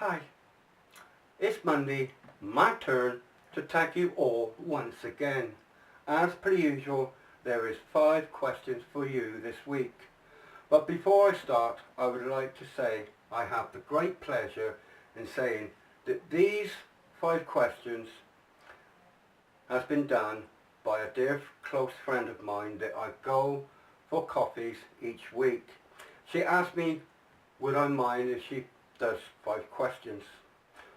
Hi, it's Monday, my turn to tag you all once again. As per usual, there is 5 questions for you this week. But before I start, I would like to say I have the great pleasure in saying that these 5 questions has been done by a dear close friend of mine that I go for coffees each week. She asked me would I mind if she does 5 questions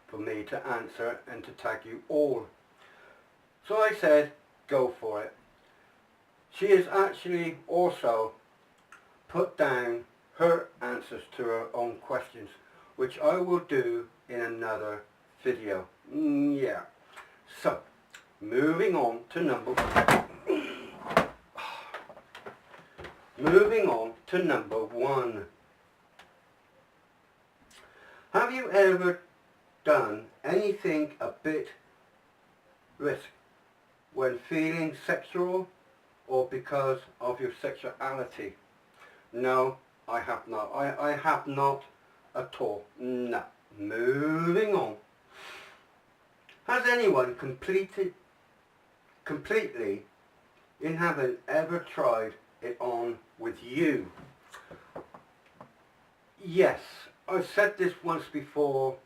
for me to answer and to tag you all. So I said go for it. She has actually also put down her answers to her own questions, which I will do in another video. Yeah. So, moving on to number 1. Have you ever done anything a bit risky when feeling sexual or because of your sexuality? No, I have not. I have not at all. No. Moving on. Has anyone completely in heaven ever tried it on with you? Yes, I've said this once before,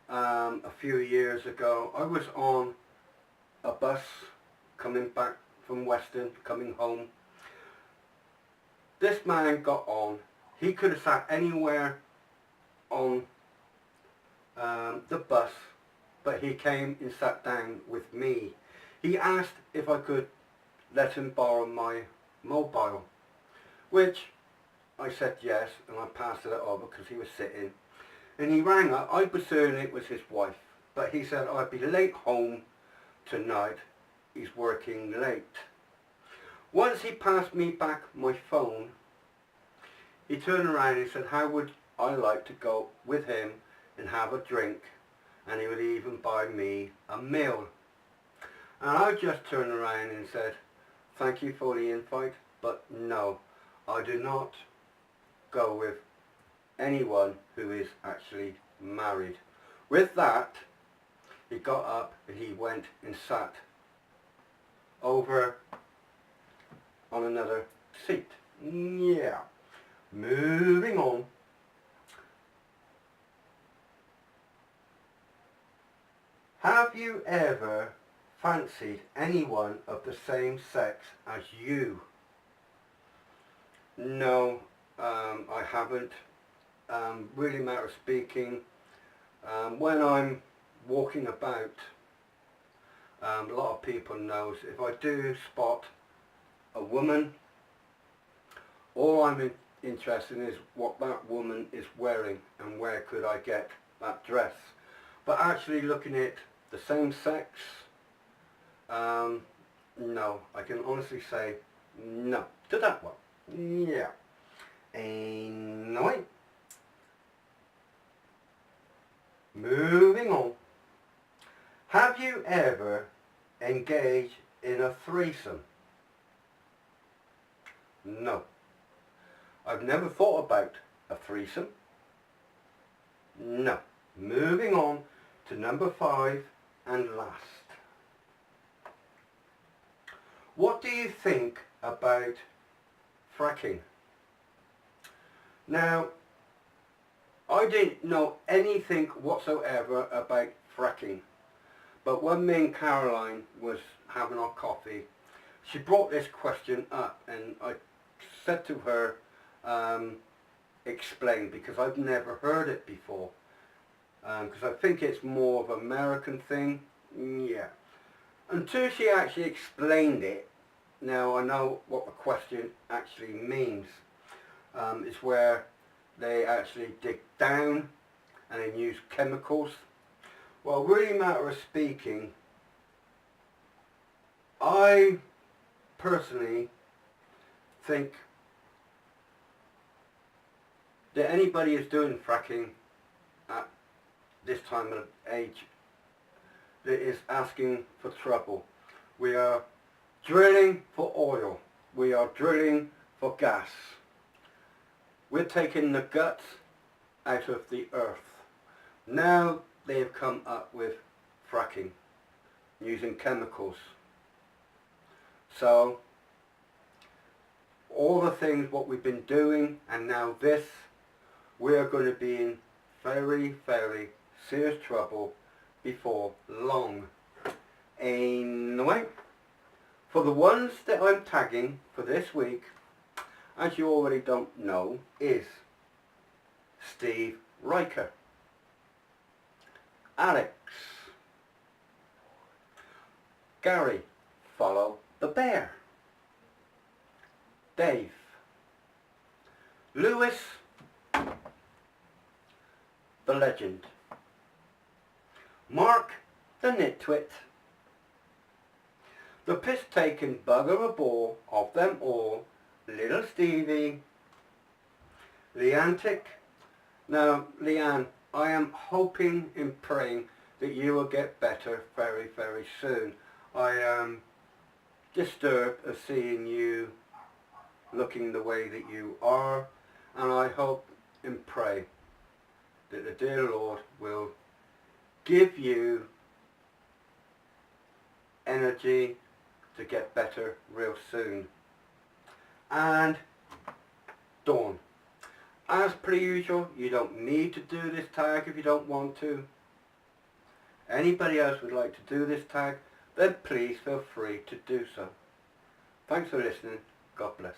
a few years ago. I was on a bus coming back from Western, coming home. This man got on. He could have sat anywhere on the bus, but he came and sat down with me. He asked if I could let him borrow my mobile, which I said yes, and I passed it over because he was sitting. And he rang up. I presume it was his wife, but he said I'd be late home tonight. He's working late. Once he passed me back my phone, he turned around and said how would I like to go with him and have a drink, and he would even buy me a meal. And I just turned around and said thank you for the invite, but no, I do not go with anyone who is actually married. With that, he got up and he went and sat over on another seat. Yeah. Moving on. Have you ever fancied anyone of the same sex as you? No, I haven't. Really matter of speaking, when I'm walking about, a lot of people knows if I do spot a woman, all I'm interested in is what that woman is wearing and where could I get that dress. But actually looking at the same sex, no, I can honestly say no to that one. Yeah. Anyway, moving on. Have you ever engaged in a threesome? No. I've never thought about a threesome. No. Moving on to number 5 and last. What do you think about fracking? Now, I didn't know anything whatsoever about fracking, but when me and Caroline was having our coffee, she brought this question up and I said to her, explain, because I've never heard it before, because I think it's more of an American thing. Yeah. Until she actually explained it, now I know what the question actually means. It's where they actually dig down and then use chemicals. Well, really matter of speaking, I personally think that anybody who's doing fracking at this time of age that is asking for trouble. We are drilling for oil. We are drilling for gas. We're taking the guts out of the earth. Now they have come up with fracking, using chemicals. So all the things what we've been doing, and now this, we are going to be in very, very serious trouble before long. Anyway, for the ones that I'm tagging for this week, as you already don't know, is Steve Riker, Alex, Gary, Follow the Bear, Dave, Lewis, the Legend, Mark, the Nitwit, the piss-taking bugger a ball of them all, Little Stevie, Leantic. Now, Leanne, I am hoping and praying that you will get better very, very soon. I am disturbed of seeing you looking the way that you are, and I hope and pray that the dear Lord will give you energy to get better real soon. And Dawn, as per usual, you don't need to do this tag if you don't want to. Anybody else would like to do this tag, then please feel free to do so. Thanks for listening. God bless.